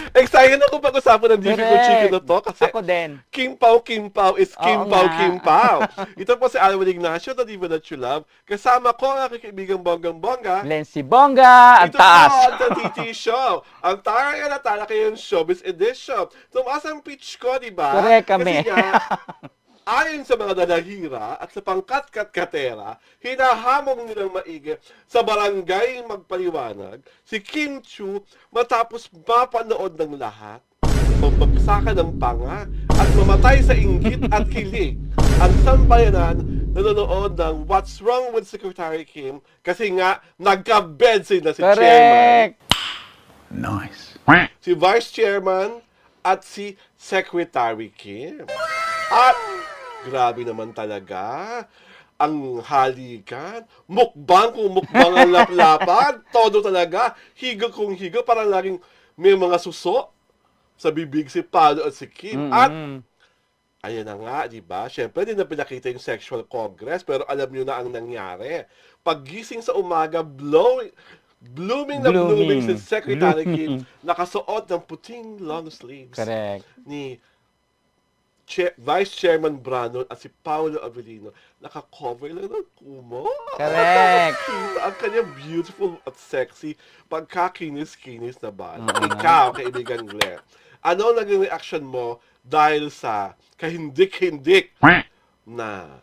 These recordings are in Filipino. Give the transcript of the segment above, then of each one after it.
Excited ako pag-usapan ng difficult chicken na to kasi Ako din. Kim Pao is Kim Oo Pao nga. Kim Pao. Ito po si Alwin Ignacio, the Diva That You Love. Kasama ko ang aking kaibigang Bonggang-Bongga. Lency Bongga, ang Ito taas. po ang TT Show. Ang taray na tala kayo yung Showbiz Edition. Tumaas ang pitch ko, di ba? Correct kami. Kasi nga, ayon sa mga dalahira at sa pangkat-kat-katera, hinahamong nilang maigi sa barangay Magpaliwanag si Kim Chiu matapos mapanood ng lahat, mabagsakan ng panga at mamatay sa inggit at kilig. Ang sambayanan nanonood ng What's Wrong with Secretary Kim kasi nga nagka-bedside na si Chairman, Correct. Nice. si Vice Chairman at si Secretary Kim. At grabe naman talaga ang halikan. Mukbang kung mukbang ang laplapan. Todo talaga. Higo kung higo. Parang laging may mga suso sa bibig si Paolo at si Kim. At ayan na nga, di ba? Siyempre, hindi na pinakita yung sexual congress, pero alam nyo na ang nangyari. Paggising sa umaga, blooming na blooming si Secretary Kim, nakasuot ng puting long sleeves Correct. ni Vice Chairman Branon at si Paolo Avellino. Naka-cover lang ng kumo. Correct. Kita ang kanyang beautiful at sexy pagkakinis-kinis na ba? Ikaw, kaibigan Glenn. Ano ang naging reaction mo dahil sa kahindik-hindik na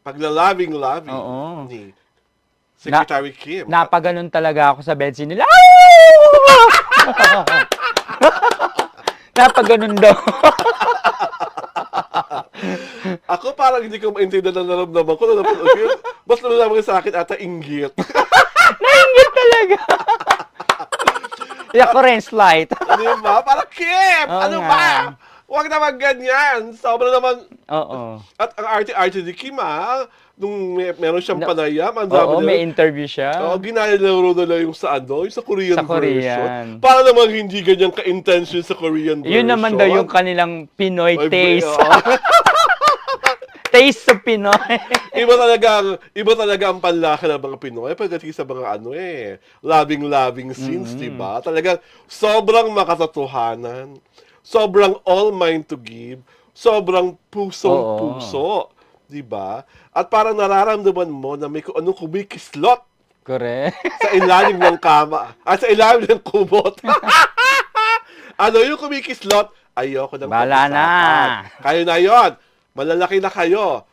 paglalabing-labing Oo. ni Secretary Kim? Napaganon talaga ako sa bedside nila. Napaganon daw. Ako parang hindi ko maintindihan ang naramdaman ko na napanood ko yun. Mas nalalaman sa akin ata inggit. Nainggit talaga. Ako rin, slight. Di ba? Parang Kim! Oo Ano nga. ba? Huwag naman ganyan. Sobra naman. Oo. At ang arte-arte ni Kim nung meron siyang panayam, ang dami Oo, na- may interview siya. Oo, ginalaro na lang yung sa ano, yung sa Korean Sa Korean. version. Para namang hindi ganyan ka-intense yun sa Korean version. Yun naman daw yung kanilang Pinoy Ay, taste. oo. Taste sa Pinoy. Iba talaga ang panlaki ng mga Pinoy pagdating sa mga loving scenes, di ba? Talagang sobrang makatotohanan, sobrang all mind to give, sobrang pusong-puso, di ba? At parang nararamdaman mo na may kung anong kumikislot Correct. sa ilalim ng kama, at sa ilalim ng kumot. Ano yung kumikislot? Ayoko nang Bahala na. pag-usapan. Kayo na yon. Malalaki na kayo.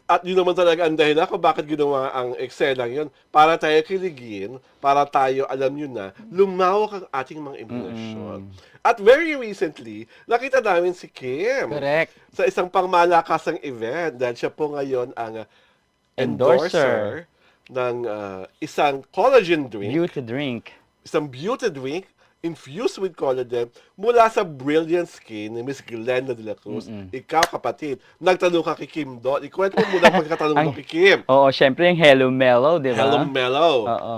At yun naman talaga ang dahilan kung bakit ginawa ang eksena yun. Para tayo kiligin, para tayo, alam nyo na, lumawak ang ating mga imahinasyon. At very recently, nakita namin si Kim Correct. sa isang pangmalakasang event dahil siya po ngayon ang endorser ng isang collagen drink, Beauty drink. isang beauty drink infused with collagen mula sa brilliant skin ni Miss Glenda de la Cruz. Ikaw, kapatid, nagtanong ka kay Kim doon. Ikwento mo muna ang pagkatanong mo kay Kim. Oo, syempre yung Hello Mellow, di ba? Hello, Mellow. Oo.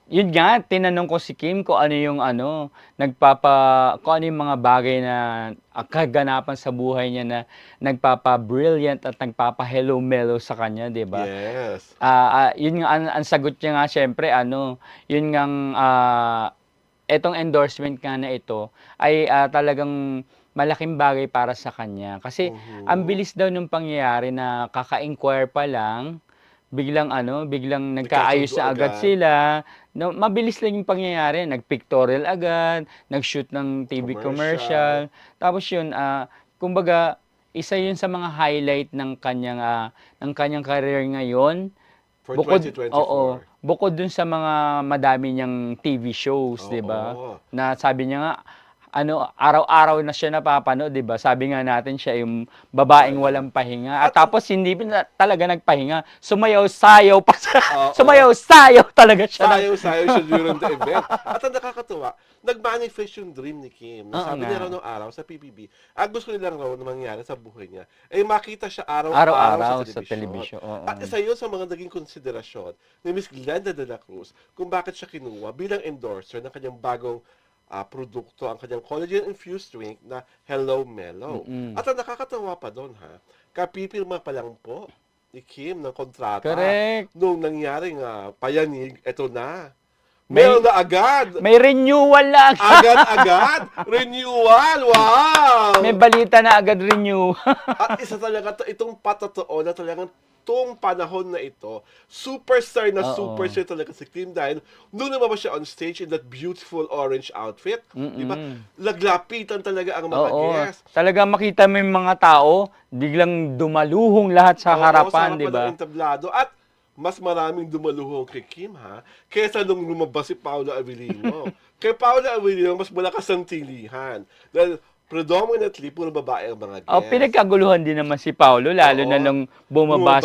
Yun nga, tinanong ko si Kim kung ano yung kung ano yung mga bagay na kaganapan sa buhay niya na nagpapa-brilliant at nagpapa-hello mellow sa kanya, di ba? Yes. Yun nga, ang sagot niya nga, syempre, yun nga, etong endorsement nga na ito ay talagang malaking bagay para sa kanya. Kasi ang bilis daw nung pangyayari na kaka-inquire pa lang, biglang nagkaayos na agad sila. No, mabilis lang yung pangyayari. Nag-pictorial agad, nag-shoot ng TV commercial. Tapos yun, kumbaga, isa yun sa mga highlight ng kanyang career ngayon. For 2024. Oo, bukod dun sa mga madami niyang TV shows, 'di ba? Na sabi niya nga araw-araw na siya napapanood, 'di ba? Sabi nga natin siya yung babaeng walang pahinga. At tapos hindi na talaga nagpahinga. Sumayaw-sayaw pa siya. Sumayaw-sayaw talaga siya. Sayaw-sayaw siya during the event. At ang nakakatuwa, nag-manifest yung dream ni Kim. Sabi niya raw nung araw sa PBB, gusto nilang raw na mangyari sa buhay niya, makita siya araw-araw sa telebisyon. At isa yun sa mga naging konsiderasyon ni Miss Glenda de la Cruz kung bakit siya kinuha bilang endorser ng kanyang bagong produkto, ang kanyang collagen-infused drink na Hello Mellow. At ang nakakatawa pa doon, kapipirma pa lang po ni Kim ng kontrata. Correct. Nung nangyaring payanig, eto na. Meron na agad. May renewal na agad. Agad-agad. Renewal. Wow. May balita na agad renew. At isa talaga itong patotoo na talagang itong panahon na ito, superstar na Oo. superstar talaga si Kim dahil nung lumabas siya on stage in that beautiful orange outfit, di ba? Laglapitan talaga ang mga Oo. guests. Talagang makita mo yung mga tao, biglang dumaluhong lahat sa Oo, harapan, sa di ba? ng entablado. At mas maraming dumaluhong kay Kim, ha? Kesa nung lumabas si Paolo Avellino. Kay Paolo Avellino, mas malakas ang tilihan. Dahil predominantly, puro babae ang mga guests. Oh, pinagkaguluhan din naman si Paulo, lalo Oo. na nung bumaba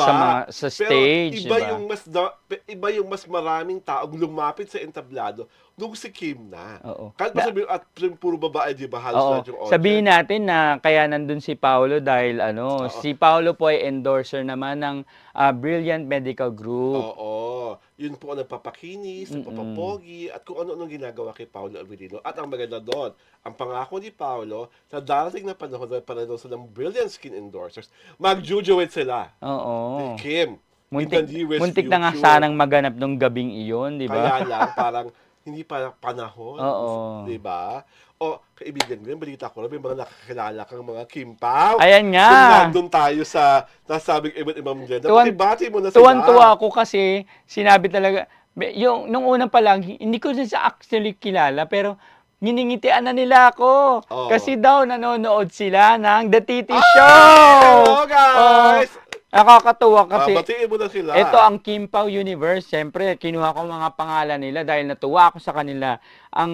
sa stage, Pero iba di ba? iba yung mas maraming taong lumapit sa entablado nung si Kim na. Oo. Kahit ba sabihin, at puro babae, di ba? Halos Oo. lahat yung audience. Sabihin natin na kaya nandun si Paulo dahil si Paulo po ay endorser naman ng Brilliant Medical Group. Oo. Yun po ang nagpapakinis, nagpapapogi, at kung ano-anong ginagawa kay Paolo Avellino. At ang maganda doon, ang pangako ni Paolo, sa darating na panahon na para daw silang Brilliant Skin Endorsers, mag-jujuit sila. Oo. Kim. Muntik, in the nearest muntik na nga future. sanang maganap nung gabing iyon, di ba? Kaya lang, parang hindi pa panahon. Oo. Di ba? O, kaibigan ko, balita ko, may mga nakakilala kang mga Kim Pao. Ayan nga. Kung nandun tayo sa nasabing iba't ibang gender, pakibati mo na sila. Tuwan-tuwa ako kasi sinabi talaga, nung unang pa lang, hindi ko na sa actually kilala, pero nginingitian na nila ako. Oo. Kasi daw nanonood sila ng The Titi Ay! Show! Hello, guys! Nakakatuwa kasi Batiin mo na sila. ito ang Kim Pao Universe. Siyempre, kinuha ko mga pangalan nila dahil natuwa ako sa kanila. Ang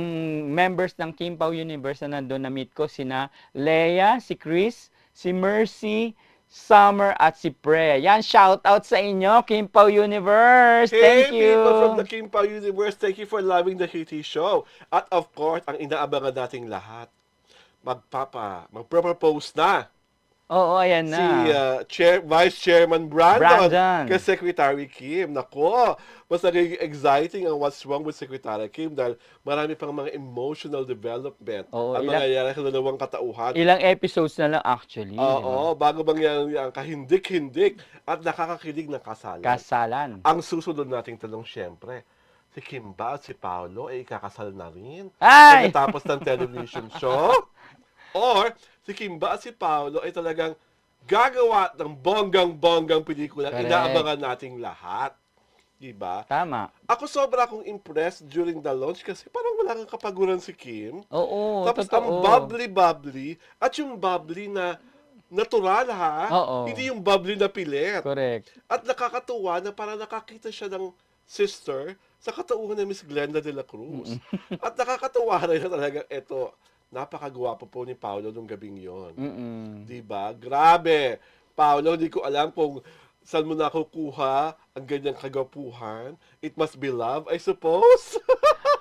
members ng Kim Pao Universe na nandun na meet ko, sina Leia, si Chris, si Mercy, Summer, at si Pre. Yan, shout out sa inyo, Kim Pao Universe. Thank Hey, you. people from the Kim Pao Universe, thank you for loving the Kitty Show. At of course, ang inaabangan nating lahat, magpropose na Oo, ayan na. si Vice Chairman Brandon Brandon. kay Secretary Kim. Nako, mas nagiging exciting ang What's Wrong with Secretary Kim dahil marami pang mga emotional development Oo, ang mangyayari sa dalawang katauhan. Ilang episodes na lang actually. Oo, bago mangyari ang kahindik-hindik at nakakakilig na kasalan. Kasalan. Ang susunod nating tanong, syempre, si Kim ba at si Paolo ay ikakasal na rin? Ay! Pagkatapos ng television show? Or, si Kim ba at si Paolo ay talagang gagawa ng bonggang-bonggang pelikula Correct. inaabangan nating lahat? Diba? Tama. Ako sobra akong impressed during the launch kasi parang wala kang kapaguran si Kim. Oo, Tapos totoo. ang bubbly-bubbly at yung bubbly na natural, ha? Oo. Hindi yung bubbly na pilit. Correct. At nakakatuwa na parang nakakita siya ng sister sa katauhan ni Miss Glenda de la Cruz. At nakakatuwa rin na talagang eto, napakagwapo po ni Paolo nung gabing yon. Diba? Grabe. Paolo, hindi ko alam kung saan mo nakukuha ang ganyang kagwapuhan. It must be love, I suppose.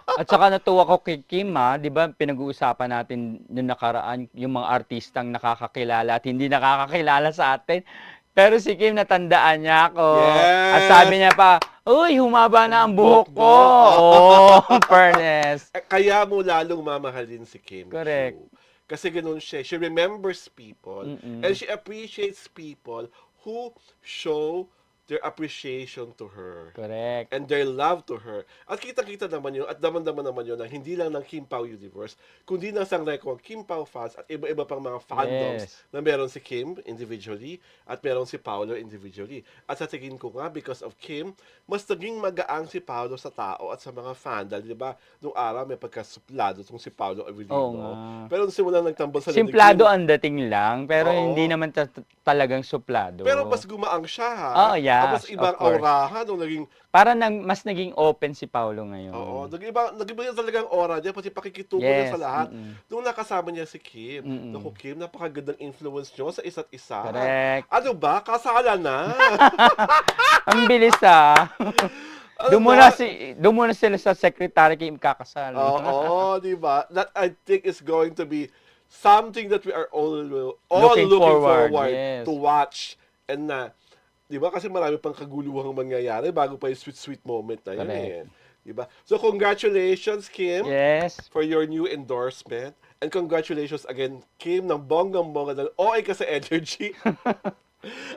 At saka natuwa ko kay Kim, 'di ba? Pinag-uusapan natin yung nakaraan, yung mga artistang nakakakilala at hindi nakakakilala sa atin. Pero si Kim, natandaan niya ako. Yes! At sabi niya pa, uy, humaba na ang buhok ko. Oh, fairness. Kaya mo lalong mamahalin si Kim. Correct. Chiu. Kasi ganun siya. She remembers people and she appreciates people who show their appreciation to her. Correct. And their love to her. At kita-kita naman yun, at daman-daman naman yun, na hindi lang ng Kim Pao Universe, kundi ng sanglay-kong Kim Pao fans at iba-iba pang mga fandoms Yes. na meron si Kim individually at meron si Paolo individually. At sa tingin ko nga, because of Kim, mas naging magaang si Paolo sa tao at sa mga fan. Dahil, di ba, nung araw may pagkasuplado itong si Paolo Oo Avellino. nga. Pero nung simulang nagtambal sa Simplado Kim, ang dating lang, pero Oo. hindi naman talagang suplado. pero mas gumaang siya, ha? Oh, yes, Tapos ibang of course. aurahan, nung naging Para mas naging open si Paulo ngayon. Oo, nag-iba niya talagang aura niya, pati pakikitungo niya Yes, sa lahat. Nung nakasama niya si Kim, naku Kim, napakagandang influence niyo sa isa't isa. Correct. Ano ba? Kasalan na. Ang bilis Ano Doon muna sila sa Secretary Kim kakasal. Oo, di ba? That I think is going to be something that we are all Looking looking forward, forward yes. to watch. And di ba kasi marami pang kaguluhang mangyayari bago pa yung sweet moment na yun. Correct. Di ba? So congratulations, Kim. Yes. For your new endorsement. And congratulations again, Kim, ng bonggang-bongga ng OA ka sa energy.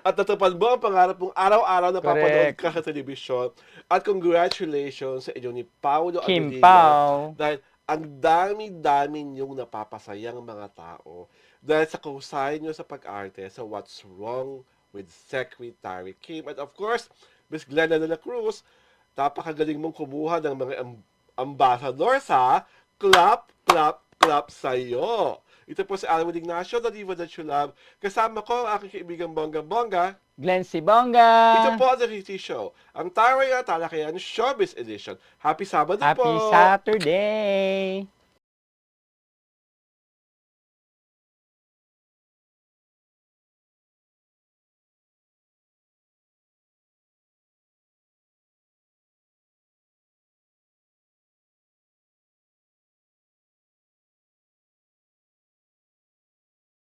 At natupad mo ang pangarap mong araw-araw na papanood Correct. ka sa telebisyon. At congratulations sa inyo ni Paolo Kim Abilino. Pao. Dahil ang dami-dami niyong napapasayang mga tao. Dahil sa kahusayan niyo sa pag-arte sa What's Wrong with Secretary Kim. And of course, Miss Glenna de la Cruz, napakagaling mong kumuha ng mga ambassador sa clap, clap, clap sa'yo. Ito po si Alwin Ignacio, the Diva that you love. Kasama ko ang aking kaibigang Bongga-Bongga. Glenn Sibonga. Ito po ang The Rizzy Show, ang Taray at Talakayan Showbiz Edition. Happy Sabado po! Happy Saturday.